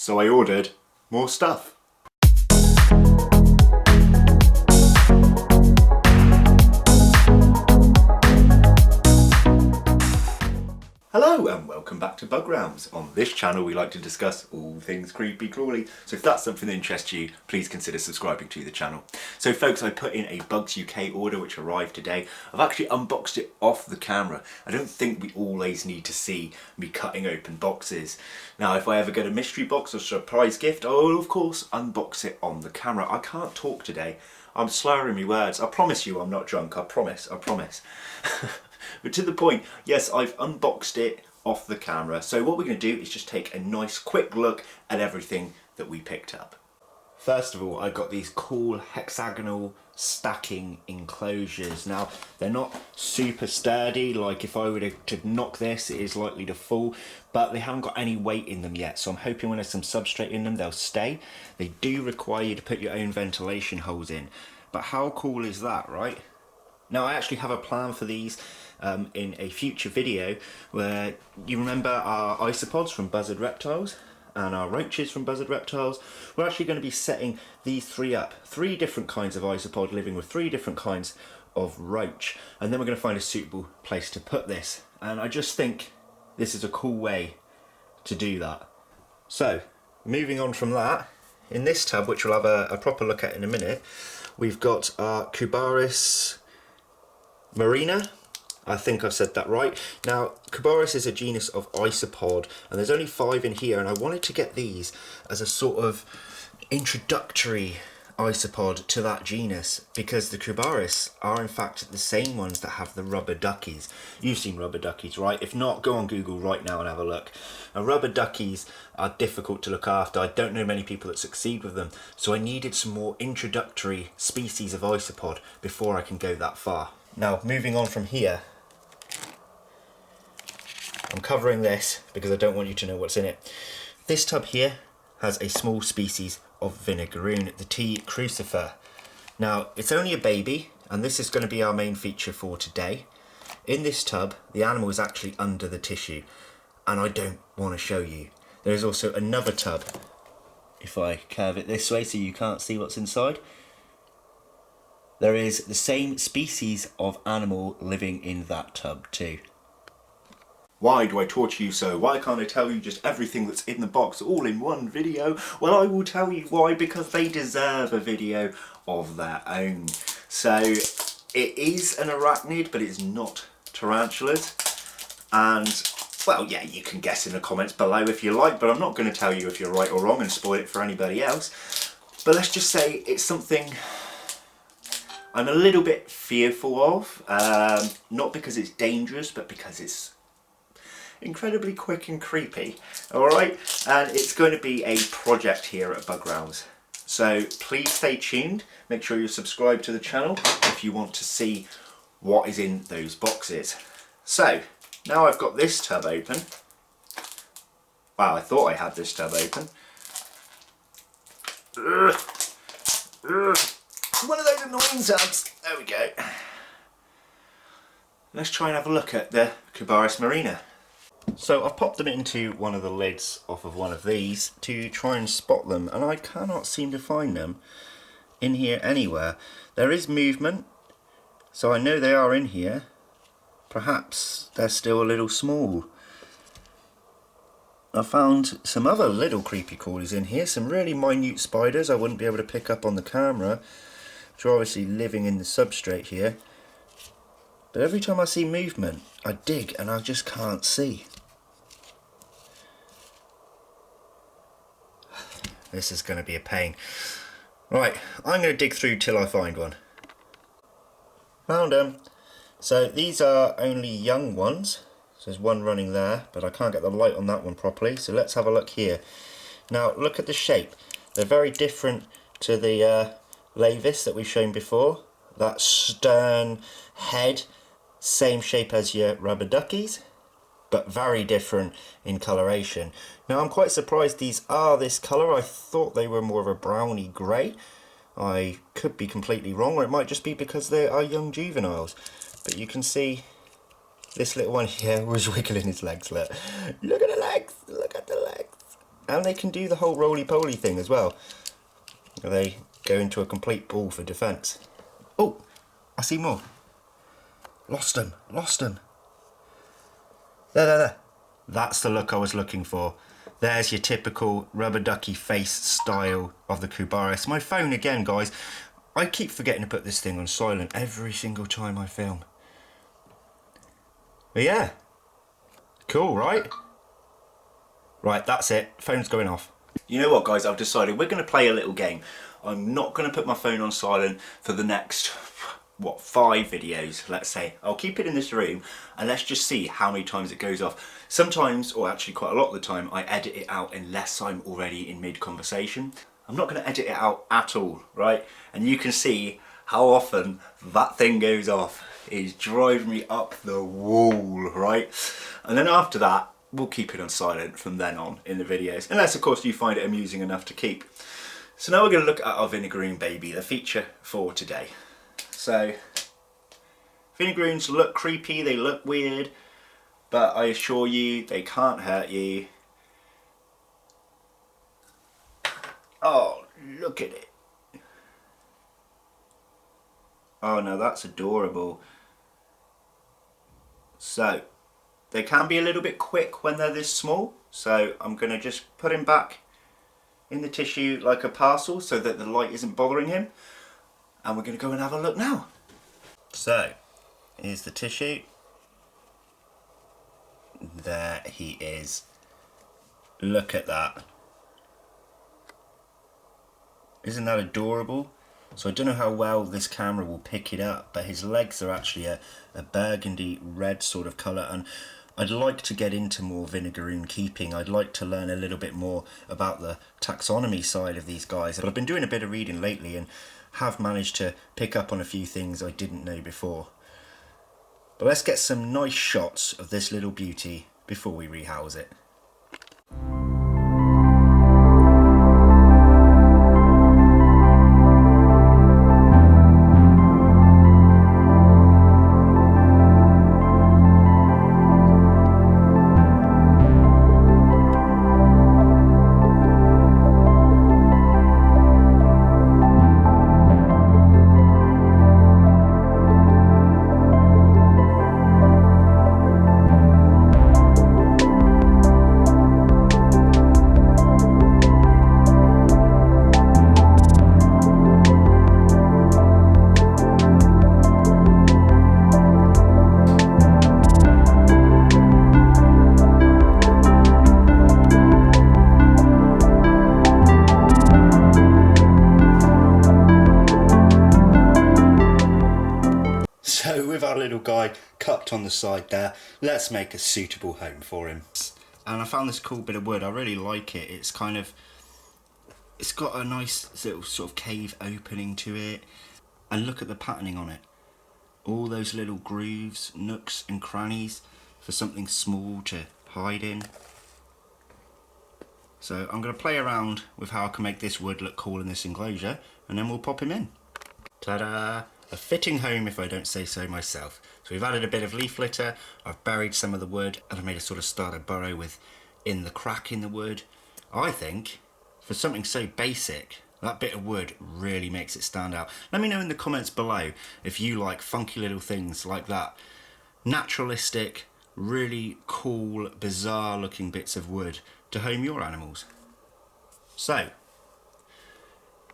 So I ordered more stuff. Hello and welcome back to Bug Realms. On this channel we like to discuss all things creepy crawly, so if that's something that interests you, please consider subscribing to the channel. So folks, I put in a Bugzuk order which arrived today. I've actually unboxed it off the camera. I don't think we always need to see me cutting open boxes. Now if I ever get a mystery box or surprise gift, I will of course unbox it on the camera. I can't talk today. I'm slurring my words. I promise you I'm not drunk, I promise. But to the point, yes, I've unboxed it off the camera. So what we're going to do is just take a nice quick look at everything that we picked up. First of all, I've got these cool hexagonal stacking enclosures. Now, they're not super sturdy, like if I were to knock this, it is likely to fall, but they haven't got any weight in them yet. So I'm hoping when there's some substrate in them, they'll stay. They do require you to put your own ventilation holes in. But how cool is that, right? Now, I actually have a plan for these in a future video where you remember our isopods from buzzard reptiles and our roaches from buzzard reptiles. We're actually going to be setting these three up. Three different kinds of isopod living with three different kinds of roach. And then we're going to find a suitable place to put this. And I just think this is a cool way to do that. So, moving on from that, in this tub, which we'll have a proper look at in a minute, we've got our Cubaris marina. I think I've said that right. Now, Cubaris is a genus of isopod, and there's only 5 in here, and I wanted to get these as a sort of introductory isopod to that genus, because the Cubaris are in fact the same ones that have the rubber duckies. You've seen rubber duckies, right? If not, go on Google right now and have a look. Now, rubber duckies are difficult to look after. I don't know many people that succeed with them, so I needed some more introductory species of isopod before I can go that far. Now, moving on from here, I'm covering this because I don't want you to know what's in it. This tub here has a small species of Vinegaroon, the T. crucifer. Now, it's only a baby, and this is going to be our main feature for today. In this tub, the animal is actually under the tissue, and I don't want to show you. There is also another tub, if I curve it this way so you can't see what's inside. There is the same species of animal living in that tub too. Why do I torture you so? Why can't I tell you just everything that's in the box all in one video? Well, I will tell you why, because they deserve a video of their own. So, it is an arachnid, but it's not tarantulas. And, well, yeah, you can guess in the comments below if you like, but I'm not going to tell you if you're right or wrong and spoil it for anybody else. But let's just say it's something I'm a little bit fearful of. Not because it's dangerous, but because it's incredibly quick and creepy. Alright, and it's going to be a project here at Bug Realms. So please stay tuned, make sure you're subscribed to the channel if you want to see what is in those boxes. So, now I've got this tub open. Wow, I thought I had this tub open. One of those annoying tubs. There we go. Let's try and have a look at the Cubaris marina. So I've popped them into one of the lids off of one of these to try and spot them, and I cannot seem to find them in here anywhere. There is movement, so I know they are in here. Perhaps they're still a little small. I found some other little creepy crawlies in here, some really minute spiders I wouldn't be able to pick up on the camera, which are obviously living in the substrate here. But every time I see movement, I dig and I just can't see. This is going to be a pain. Right, I'm going to dig through till I find one. Found them. So these are only young ones. So there's one running there, but I can't get the light on that one properly. So let's have a look here. Now look at the shape. They're very different to the Lavis that we've shown before. That stern head, same shape as your rubber duckies, but very different in coloration. Now I'm quite surprised these are this colour. I thought they were more of a browny grey. I could be completely wrong, or it might just be because they are young juveniles. But you can see this little one here was wiggling his legs. Look at the legs, look at the legs. And they can do the whole roly-poly thing as well. They go into a complete ball for defence. Oh, I see more. Lost them. There. That's the look I was looking for. There's your typical rubber ducky face style of the Kubaris. My phone again, guys. I keep forgetting to put this thing on silent every single time I film. But yeah. Cool, right? Right, that's it. Phone's going off. You know what, guys? I've decided we're going to play a little game. I'm not going to put my phone on silent for the next, 5 videos, let's say. I'll keep it in this room and let's just see how many times it goes off. Sometimes, or actually quite a lot of the time, I edit it out unless I'm already in mid-conversation. I'm not going to edit it out at all, right? And you can see how often that thing goes off. It's driving me up the wall, right? And then after that, we'll keep it on silent from then on in the videos. Unless, of course, you find it amusing enough to keep. So now we're going to look at our Vinegaroon baby, the feature for today. So, Vinegaroons look creepy, they look weird, but I assure you, they can't hurt you. Oh, look at it. Oh no, that's adorable. So, they can be a little bit quick when they're this small, so I'm going to just put him back in the tissue like a parcel so that the light isn't bothering him. And we're going to go and have a look now. So, here's the tissue. There he is. Look at that. Isn't that adorable? So I don't know how well this camera will pick it up, but his legs are actually a burgundy red sort of colour, and I'd like to get into more Vinegaroon keeping. I'd like to learn a little bit more about the taxonomy side of these guys. But I've been doing a bit of reading lately and have managed to pick up on a few things I didn't know before. But let's get some nice shots of this little beauty before we rehouse it. So with our little guy cupped on the side there, let's make a suitable home for him. And I found this cool bit of wood. I really like it. It's got a nice little sort of cave opening to it. And look at the patterning on it. All those little grooves, nooks and crannies for something small to hide in. So I'm going to play around with how I can make this wood look cool in this enclosure, and then we'll pop him in. Ta-da! A fitting home if I don't say so myself. So we've added a bit of leaf litter, I've buried some of the wood, and I've made a sort of starter burrow in the crack in the wood. I think, for something so basic, that bit of wood really makes it stand out. Let me know in the comments below if you like funky little things like that. Naturalistic, really cool, bizarre looking bits of wood to home your animals. So,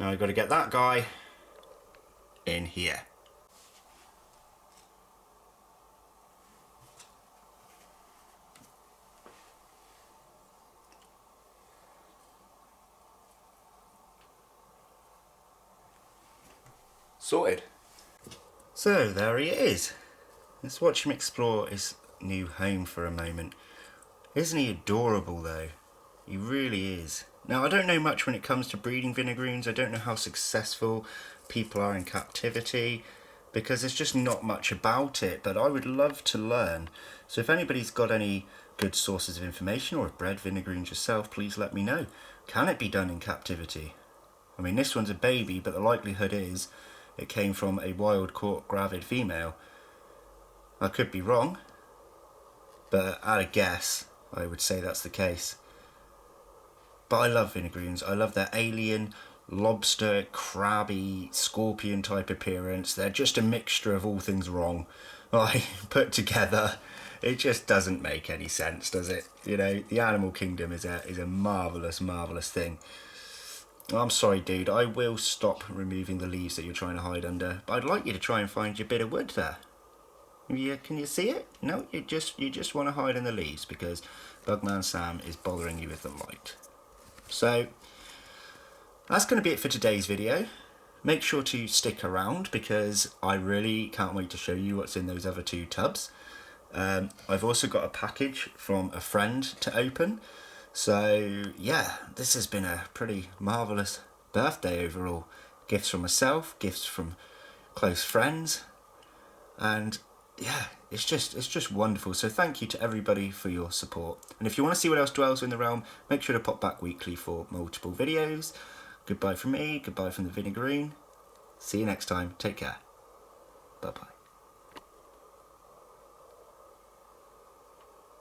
now I've got to get that guy in here. Sorted. So there he is. Let's watch him explore his new home for a moment. Isn't he adorable though? He really is. Now I don't know much when it comes to breeding Vinegaroons. I don't know how successful people are in captivity because there's just not much about it, but I would love to learn. So if anybody's got any good sources of information or have bred Vinegaroons yourself, please let me know. Can it be done in captivity? I mean, this one's a baby, but the likelihood is it came from a wild caught gravid female. I could be wrong, but at a guess I would say that's the case. But I love Vinegaroons. I love their alien, lobster, crabby, scorpion type appearance. They're just a mixture of all things wrong. Like, put together, it just doesn't make any sense, does it? You know, the animal kingdom is a marvellous, marvellous thing. I'm sorry, dude, I will stop removing the leaves that you're trying to hide under, but I'd like you to try and find your bit of wood there. Yeah, can you see it? No, you just want to hide in the leaves because Bugman Sam is bothering you with the light. So that's going to be it for today's video. Make sure to stick around because I really can't wait to show you what's in those other 2 tubs. I've also got a package from a friend to open. So yeah, this has been a pretty marvellous birthday overall. Gifts from myself, gifts from close friends, and yeah, it's just wonderful. So thank you to everybody for your support. And if you want to see what else dwells in the realm, make sure to pop back weekly for multiple videos. Goodbye from me, goodbye from the Vinegaroon. See you next time, take care. Bye bye.